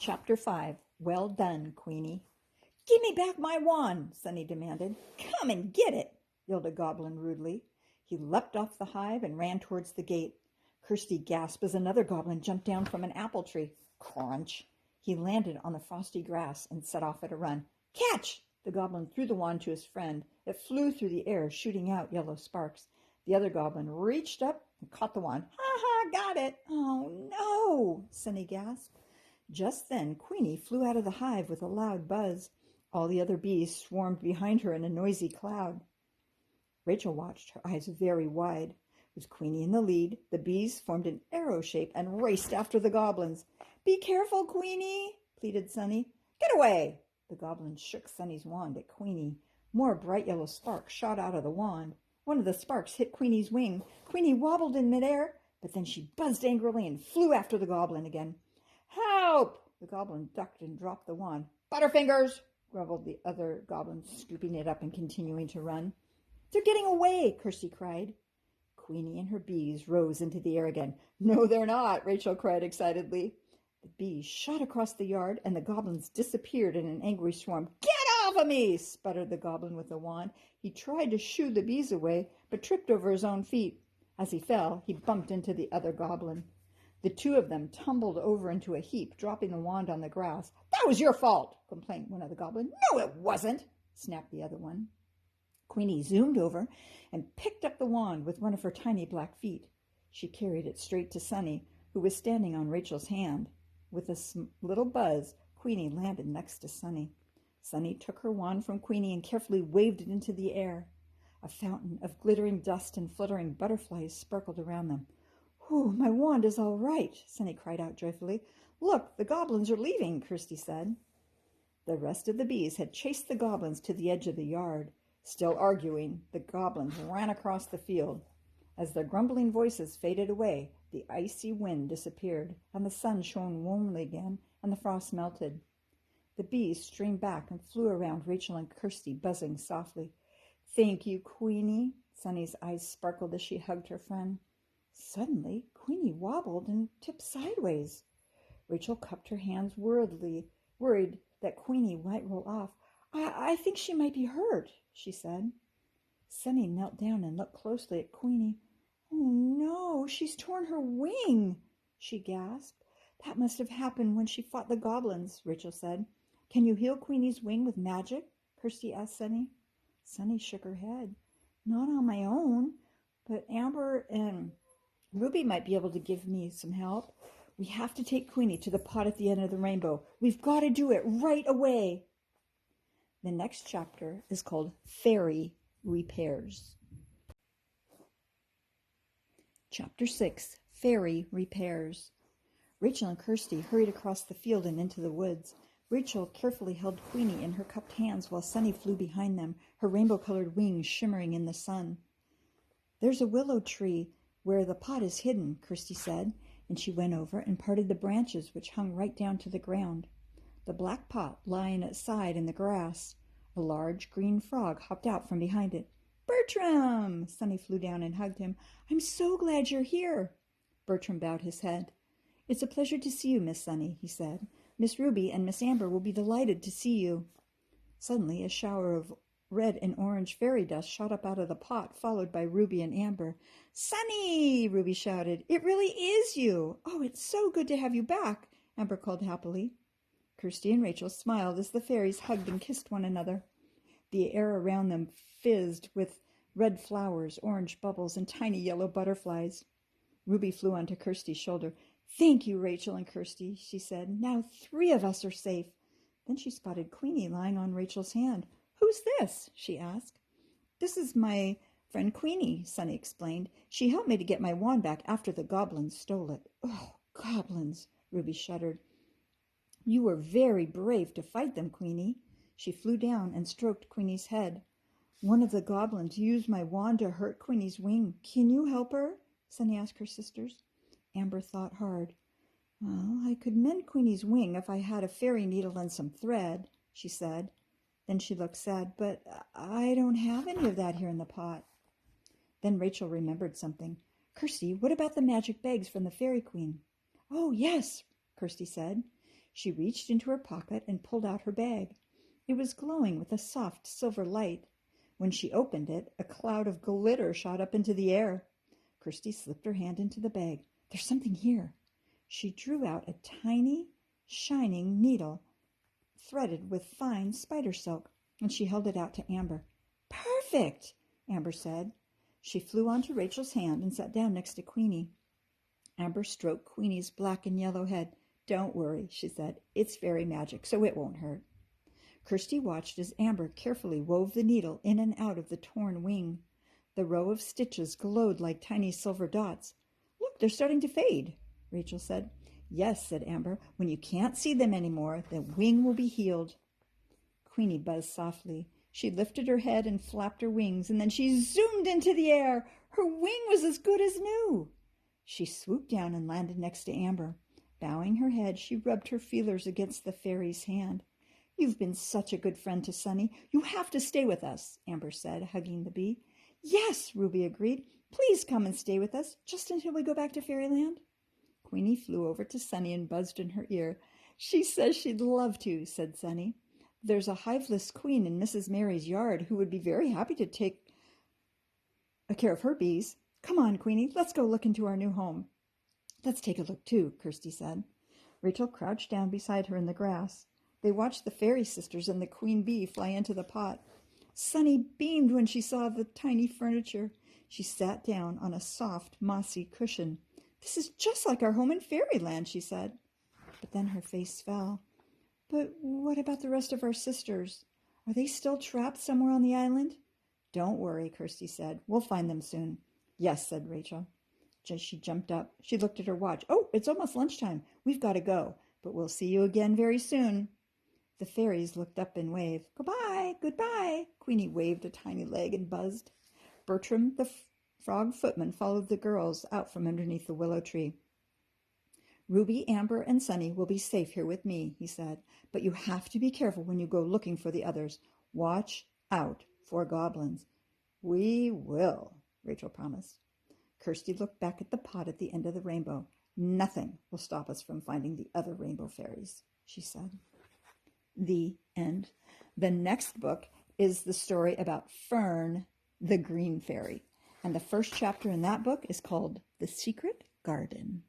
Chapter 5. Well done, Queenie. Give me back my wand, Sunny demanded. Come and get it, yelled a goblin rudely. He leapt off the hive and ran towards the gate. Kirsty gasped as another goblin jumped down from an apple tree. Crunch! He landed on the frosty grass and set off at a run. Catch! The goblin threw the wand to his friend. It flew through the air, shooting out yellow sparks. The other goblin reached up and caught the wand. Ha ha, got it! Oh no, Sunny gasped. Just then Queenie flew out of the hive with a loud buzz. All the other bees swarmed behind her in a noisy cloud. Rachel watched, her eyes very wide. With Queenie in the lead, the bees formed an arrow shape and raced after the goblins. Be careful, Queenie, pleaded Sunny. Get away! The goblin shook Sunny's wand at Queenie. More bright yellow sparks shot out of the wand. One of the sparks hit Queenie's wing. Queenie wobbled in midair, but then she buzzed angrily and flew after the goblin again. Help! The goblin ducked and dropped the wand. Butterfingers! Grumbled the other goblin, scooping it up and continuing to run. They're getting away, Kirsty cried. Queenie and her bees rose into the air again. No, they're not, Rachel cried excitedly. The bees shot across the yard, and the goblins disappeared in an angry swarm. Get off of me! Sputtered the goblin with the wand. He tried to shoo the bees away, but tripped over his own feet. As he fell, he bumped into the other goblin. The two of them tumbled over into a heap, dropping the wand on the grass. That was your fault, complained one of the goblins. No, it wasn't, snapped the other one. Queenie zoomed over and picked up the wand with one of her tiny black feet. She carried it straight to Sunny, who was standing on Rachel's hand. With a little buzz, Queenie landed next to Sunny. Sunny took her wand from Queenie and carefully waved it into the air. A fountain of glittering dust and fluttering butterflies sparkled around them. Oh, my wand is all right, Sunny cried out joyfully. Look, the goblins are leaving, Kirsty said. The rest of the bees had chased the goblins to the edge of the yard. Still arguing, the goblins ran across the field. As their grumbling voices faded away, the icy wind disappeared, and the sun shone warmly again, and the frost melted. The bees streamed back and flew around Rachel and Kirsty, buzzing softly. Thank you, Queenie. Sunny's eyes sparkled as she hugged her friend. Suddenly, Queenie wobbled and tipped sideways. Rachel cupped her hands worriedly, worried that Queenie might roll off. I think she might be hurt, she said. Sunny knelt down and looked closely at Queenie. Oh, no, she's torn her wing, she gasped. That must have happened when she fought the goblins, Rachel said. Can you heal Queenie's wing with magic? Kirsty asked Sunny. Sunny shook her head. Not on my own, but Amber and Ruby might be able to give me some help. We have to take Queenie to the pot at the end of the rainbow. We've got to do it right away. The next chapter is called Fairy Repairs. Chapter 6. Fairy Repairs. Rachel and Kirsty hurried across the field and into the woods. Rachel carefully held Queenie in her cupped hands while Sunny flew behind them, her rainbow-colored wings shimmering in the sun. There's a willow tree where the pot is hidden, Kirsty said, and she went over and parted the branches which hung right down to the ground. The black pot lying aside in the grass. A large green frog hopped out from behind it. Bertram! Sunny flew down and hugged him. I'm so glad you're here. Bertram bowed his head. It's a pleasure to see you, Miss Sunny, he said. Miss Ruby and Miss Amber will be delighted to see you. Suddenly, a shower of red and orange fairy dust shot up out of the pot, followed by Ruby and Amber. Sunny! Ruby shouted. It really is you! Oh, it's so good to have you back, Amber called happily. Kirsty and Rachel smiled as the fairies hugged and kissed one another. The air around them fizzed with red flowers, orange bubbles, and tiny yellow butterflies. Ruby flew onto Kirsty's shoulder. Thank you, Rachel and Kirsty, she said. Now 3 of us are safe. Then she spotted Queenie lying on Rachel's hand. Who's this? She asked. This is my friend Queenie, Sunny explained. She helped me to get my wand back after the goblins stole it. Oh, goblins, Ruby shuddered. You were very brave to fight them, Queenie. She flew down and stroked Queenie's head. One of the goblins used my wand to hurt Queenie's wing. Can you help her? Sunny asked her sisters. Amber thought hard. Well, I could mend Queenie's wing if I had a fairy needle and some thread, she said. Then she looked sad. But I don't have any of that here in the pot. Then Rachel remembered something. Kirsty, what about the magic bags from the Fairy Queen? Oh, yes, Kirsty said. She reached into her pocket and pulled out her bag. It was glowing with a soft silver light. When she opened it, a cloud of glitter shot up into the air. Kirsty slipped her hand into the bag. "There's something here." She drew out a tiny, shining needle threaded with fine spider silk, and she held it out to Amber. "Perfect," Amber said. She flew onto Rachel's hand and sat down next to Queenie. Amber stroked Queenie's black and yellow head. "Don't worry," she said. "It's fairy magic, so it won't hurt." Kirsty watched as Amber carefully wove the needle in and out of the torn wing. The row of stitches glowed like tiny silver dots. "Look, they're starting to fade," Rachel said. "Yes," said Amber. "When you can't see them anymore, the wing will be healed." Queenie buzzed softly. She lifted her head and flapped her wings, and then she zoomed into the air. Her wing was as good as new. She swooped down and landed next to Amber. Bowing her head, she rubbed her feelers against the fairy's hand. "You've been such a good friend to Sunny. You have to stay with us," Amber said, hugging the bee. "Yes," Ruby agreed. "Please come and stay with us, just until we go back to Fairyland." Queenie flew over to Sunny and buzzed in her ear. "She says she'd love to," said Sunny. "There's a hiveless queen in Mrs. Mary's yard who would be very happy to take care of her bees. Come on, Queenie, let's go look into our new home." "Let's take a look too," Kirsty said. Rachel crouched down beside her in the grass. They watched the fairy sisters and the queen bee fly into the pot. Sunny beamed when she saw the tiny furniture. She sat down on a soft, mossy cushion. "This is just like our home in Fairyland," she said. But then her face fell. "But what about the rest of our sisters? Are they still trapped somewhere on the island?" "Don't worry," Kirsty said. "We'll find them soon." "Yes," said Rachel. She jumped up. She looked at her watch. "Oh, it's almost lunchtime. We've got to go, but we'll see you again very soon." The fairies looked up and waved. "Goodbye, goodbye." Queenie waved a tiny leg and buzzed. Bertram, the frog footman, followed the girls out from underneath the willow tree. "Ruby, Amber, and Sunny will be safe here with me," he said. "But you have to be careful when you go looking for the others. Watch out for goblins." "We will," Rachel promised. Kirsty looked back at the pot at the end of the rainbow. "Nothing will stop us from finding the other rainbow fairies," she said. The end. The next book is the story about Fern, the green fairy. And the first chapter in that book is called The Secret Garden.